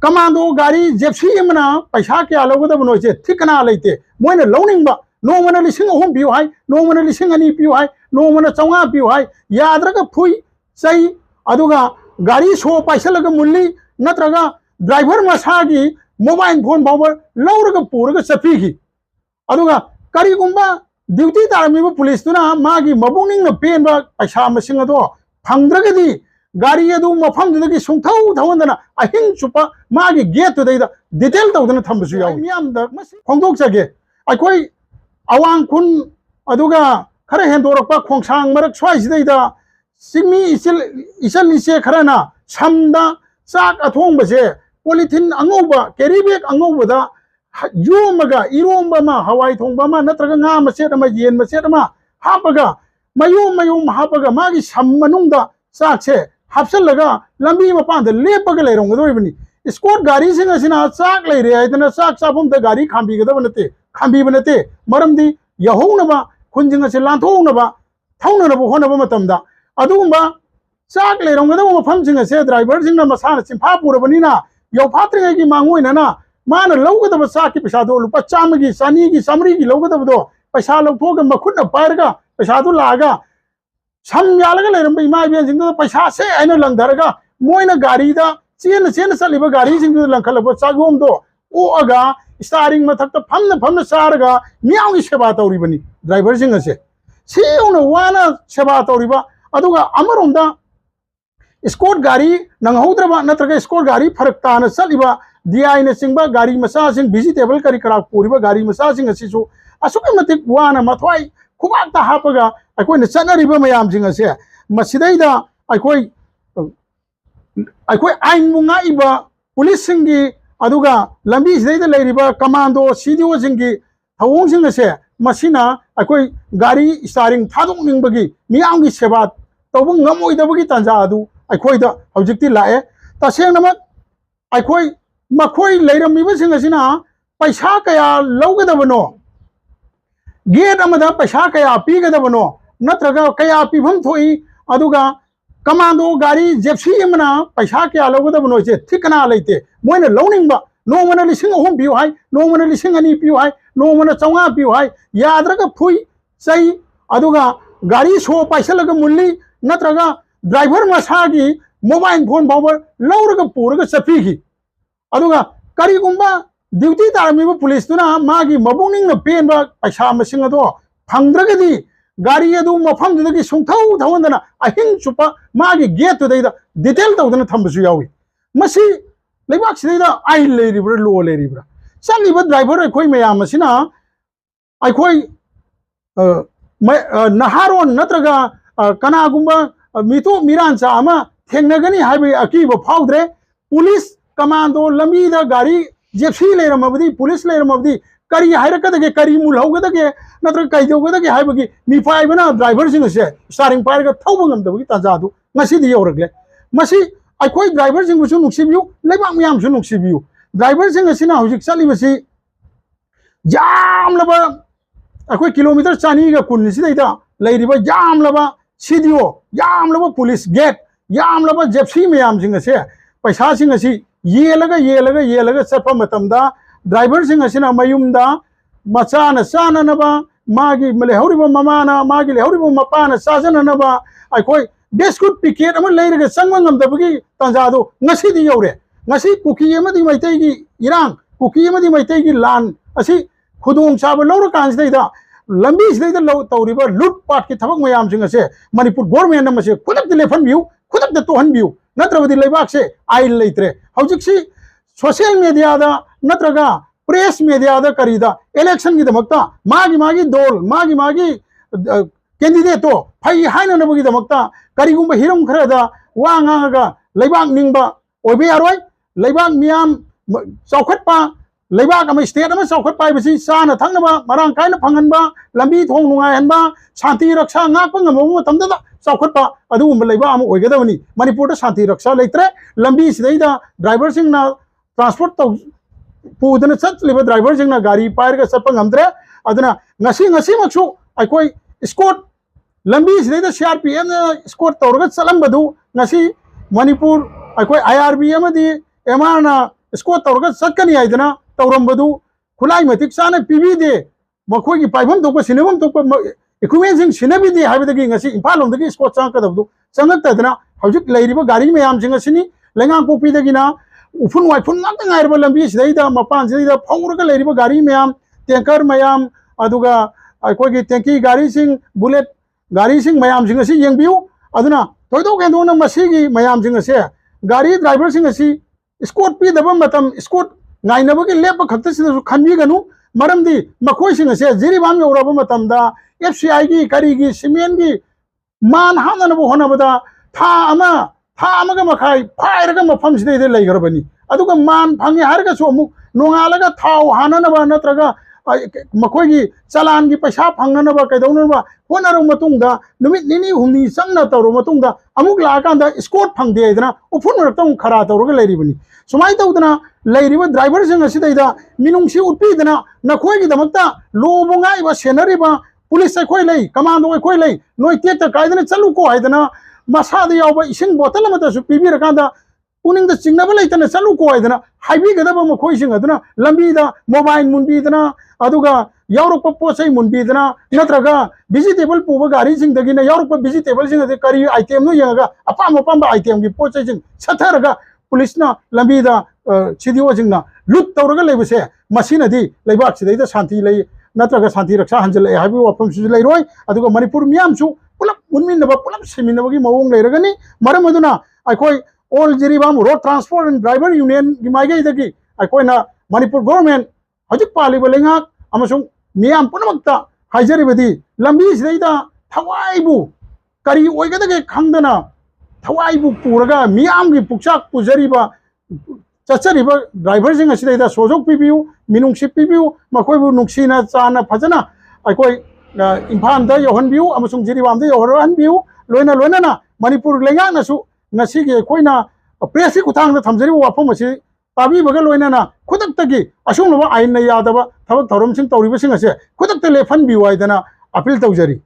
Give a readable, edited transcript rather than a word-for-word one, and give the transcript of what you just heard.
Commando गाड़ी gypsy मना पैसा क्या लोगदब नोचे थिकना लेते मोइने लौनिंग नोमना लिसिंग अहुम पियो हाय नोमना लिसिंग अनि पियो हाय नोमना चौंगा पियो हाय याद्रगा फुई सही अदुगा गाड़ी सो पाइसलगा मुल्ली नत्रगा ड्राइवर मसागी मोबाइल फोन बावर लौरगा पुरगा चफीगी अदुगा करिगुंबा ड्यूटी तारमीबा पुलिस तुना मागी मबुंगिंग पेनबा पैसा मसिंग अदो फंगद्रगदी गाड़ी अदु मफमदगी सुंथौ थवंदना अहिंग चुपा मागी गेट तुदैदा डिटेल तौदना थंबसु याव मियामदा खोंदोक जगे अखोई अवांग खुन अदुगा खरे हेंदोरपा खोंसांग मरक स्वाइसिदैदा सिगमी इसल इसे खरना समदा चाक अथोंबसे पॉलिथिन अंगौबा कैरी बैग अंगौबदा योमगा इरोंबमा हवाई थोंबमा नत्रगा nga मसेदमा येन मसेदमा हापगा मयूम हापगा मागी सम मनुंगदा चाकसे हापसलगा लंबी मपांद लेपगा लेरोंगदोरिबनी स्कॉट गाड़ी सिंग असिना चाक लेरे आइदना चाक चाफम द गाड़ी खांबीगदब नते खांबीब नते मरमदी यहोंगनबा खुंजिंग असे लांथोंगनबा थौननबो होनबा मतमदा अदुगुंबा चाक लेरोंगदब मफमसिंग असे ड्राइवर सिंगना मसाना चिंफा पुरबनिना यौफात्रिंगगी मांगोइनना माना लौगदब चाक की पैसा दो लुपा चामगी सानीगी सामरीगी लौगदबदो पैसा लौथोग मखुटना पायरगा पैसा दो लागा सम यालगा लेरंबा इमा इबेंसिंगदो पैसा से आइना लंगधरगा मोइना गाड़ीदा चेन चलिबा गाड़ी सिंगदो लंखलबा चागोमदो ओअगा स्टारिंग मथक्ता फमना चारगा मियावगी सेवा तौरिबनी ड्राइवर सिंग असे सेउना वाना सेवा तौरिबा अदुगा अमरोंदा स्कॉट गाड़ी नंगहौद्रबा नत्रगा स्कॉट गाड़ी फरक ताना चलिबा DI ने सिंगबा गाड़ी मसा सिंग वेजिटेबल करी करा पुरिबा गाड़ी मसा सिंग असिसु असुके मतिक वाना मथवाई खुबाक्ता हापगा अखोइना चनरिबा मयाम सिंग असे मसिदैदा अखोई आइन मुंगाइबा पुलिस सिंगी अदुगा लंबी सिदैदा लेरिबा कमांडो CDO सिंगी थवोंग सिंग असे मसिना अखोई गाड़ी स्टारिंग थादोंनिंगबगी मियामगी सेवा तौबा ngमोइदबगी तंजा अदु अखोइदा हौजिक्ति लाए तसेंगनमक अखोई मखोई लेरमीबा सिंग असिना पैसा कया लौगदबनो गेट अमदा पैसा कया पीगदबनो नत्रगा कया पीभम थोई अदुगा कमांडो गाड़ी जेप्सी मना पैसा क्या लौगदबनो से थिकना लेते मोइने लौनिंगबा नोमना लिसिंग अहुम पियो हाय नोमना लिसिंग अनि पियो हाय नोमना चौंगा पियो हाय याद्रगा फुई सही अदुगा गाड़ी सो पाइसलगा मुल्ली नत्रगा ड्राइवर मसागी मोबाइल फोन बावर लौरगा पुरगा चफीगी अदुगा करिगुंबा ड्यूटी तारमीबा पुलिस तुना मागी मबुंगिंग पेनबा पैसा मसिंग अदो फंगद्रगदी गाड़ी अदु मफमदगी सुंथौ थवंदना अहिंग चुपा मागी गेट तुदैदा डिटेल तौदना थंबसु यावी मसी लेबाक सिदैदा आइन लेरिब्रा लो लेरिब्रा चलिबा ड्राइवर अखोई मयाम मसिना अखोई नहारोन नत्रगा कनागुंबा मितो मिरांचा अमा थेंगनगनी हाइबे अकीबा फाउद्रे पुलिस कमांडो लंबीदा गाड़ी जेप्सी लेरमबदी पुलिस लेरमबदी करी हाइरकदगे करी मुलहौगदगे नत्र कइदौगदगे हाइबगी मिफाइबना ड्राइवर सिंग से स्टारिंग पायरगा थौबंगमदबगी ताजादु ngasi यौरगले मसी अखोई ड्राइवर सिंग बुसु नुक्सिबियु लेबा मियाम सु नुक्सिबियु ड्राइवर सिंग असिना हौजिक चलिबसी जामलबा अखोई किलोमीटर चानीगा कुनसिदैदा लेरिबा जामलबा CDO जामलबा पुलिस गेट जामलबा जेप्सी मियाम सिंग से पैसा सिंग असि येलगा चप्पा मतमदा ड्राइवर सिंग असिना मयुमदा मचाना चाननबा मागी लेहौरिबा ममाना मागी लेहौरिबा मपाना चाजननबा अखोई बिस्कुट पिकेट अमा लेरगा चंगबा ngमदबगी तंजादो ngasiदी यौरे ngasi कुकी अमदी मैतैगी इरांग कुकी अमदी मैतैगी लान असि खुदोंग चाबा लौर कांसिदैदा लंबी सिदैदा लौ तौरिबा लुटपाट की थबक मयाम सिंग असे मणिपुर गवर्नमेंट अमसे खुदक लेफनबियु खुदक तोहनबियु नत्रबदी लेबाक से आइन लेत्रे हौजिक्सी सोशल मीडिया दा नत्रगा प्रेस मीडिया दा करीदा इलेक्शन की दमकता मागी दोल मागी कैंडिडेट तो फई हाइननबगी दमकता करीगुंबा हिरम खरदा वांगागा लेबाक निंगबा ओबे यारोय लेबाक मियाम चौखटपा लेबाक अमा स्टेट अमा चौखटपा बसी साना थंगनबा मरांग कायना फंगनबा लंबी थोंग नुंगायहनबा शांति रक्षा ngakpa ngamong matamda चौखटपा अदुगुंबा लेबा अमा ओइगदबनी मणिपुर शांति रक्षा लेत्रे लंबी सिदैदा ड्राइवर सिंगना ट्रांसपोर्ट तौ पुदना चतलिबा ड्राइवर सिंगना गाड़ी पायरगा चप्पा ngमद्रे अदना ngasi मक्सु अखोई स्कॉट लंबी सिदैदा CRPF ना स्कॉट तौरगा चलंबदु ngasi मणिपुर अखोई IRB अमदी एमाना स्कोर तौर चटकनी है तौरबू खुलाई मतिक चाने पीबीदे मखोई पाइफम थोप सिनेम थोप इक्विपमेंट सिनेबीदे इम्फाल स्कोर चंगकदबू चंगतदना हजिक गाड़ी मैम लेंगापोपीदगिना उफुन वाइफुन नाइब लंबी मपान फौरग गाड़ी मैम टैंकर मैम अखोई टैंकी गाड़ी बुलेट गाड़ी मैम येंबियू थोड़ो हेंदोना मैम से गाड़ी ड्राइवर स्कोर पीदब स्कोर नाइनबी लेप खत खनबीगनु मरमदी मखोई से जिरीबाम यौरब FCI की करी सीमेंट की मान हानब होनबद था मखाई फायरग मफम से लेग्रबनी मान फंगे नोंगालग थाव हानब नत्रगा मखोई चलान की पैसा फंगनब कदौनब होनर नुमित निनी हुमनी चंगना तौर अमुक लाकान स्कोर फंगदे उफुन मरक्तम खरा तौरग लेरिबनी सुमाय तौदना ड्राइवर मिनुंसी उत्पीदना नखोईगीदमक्ता लोबोंगाइबा सेनरिबा पुलिस अखोई लै कमांडो अखोई लै नोई तेत कायदना चलुको हाइदना मसाद यावबा इसिंग बोतल अमतसु पीबीरकांदा पुनिंग चिंगनब लेतना चलुको हाइदना हाइबीगदब मखोईसिंग अदुना लंबीदा मोबाइल मुनबीदना अदुगा यावरप पोचै मुनबीदना नत्रगा वेजिटेबल पुबा गाड़ीसिंगदगिना यावरप वेजिटेबल सिंगदे करी आइटम नो यंगा अपाम अपाम आइटम की पोचैसिंग सथरगा पुलिसना लंबीदा सिदिओसिंगना लूट तौरगा लेबसे मसीनदी लेबाक सिदैदा शांति लै नत्रगा शांति रक्षा हंजल हाइबो वफम सुजु लेरोय अदुगा मणिपुर मियामसु पुलप मुनमिनबा पुलप सेमिनबगी मवोंग लेरगनी मरम अदुना अखोई all Jiribam road transport and driver union की माइगैदगी अखोइना मणिपुर गवर्नमेंट हजिक पालिबा लेंगाक अमसुंग मियाम पुनमक्ता हाइजरिबदी लंबी सिदैदा थवाइबु करी ओइगदगे खंगदना थवाइबु पुरगा मियाम की पुक्साक पुजरिबा चचरिबा ड्राइवर सिंग असिदैदा सोजोक पीबियु मिनुंगसी पीबियु मखोइबु नुंगसीना चाना फजना अखोई इम्फाल दा यौहनबियु अमसुंग जिरीबाम दा यौहनबियु लोइना लोइना मणिपुर लेंगाकनासु नसीगे अखोइना प्रेस खुथांगदा थमजरिबा वाफम असी ताबीबगा लोइना खुदक्तगी असुंगनबा आइन यादबा थबक थौरमसिंग तौरिबसिंग असे खुदक्त लेफनबियु हाइदना अपील तौजरी।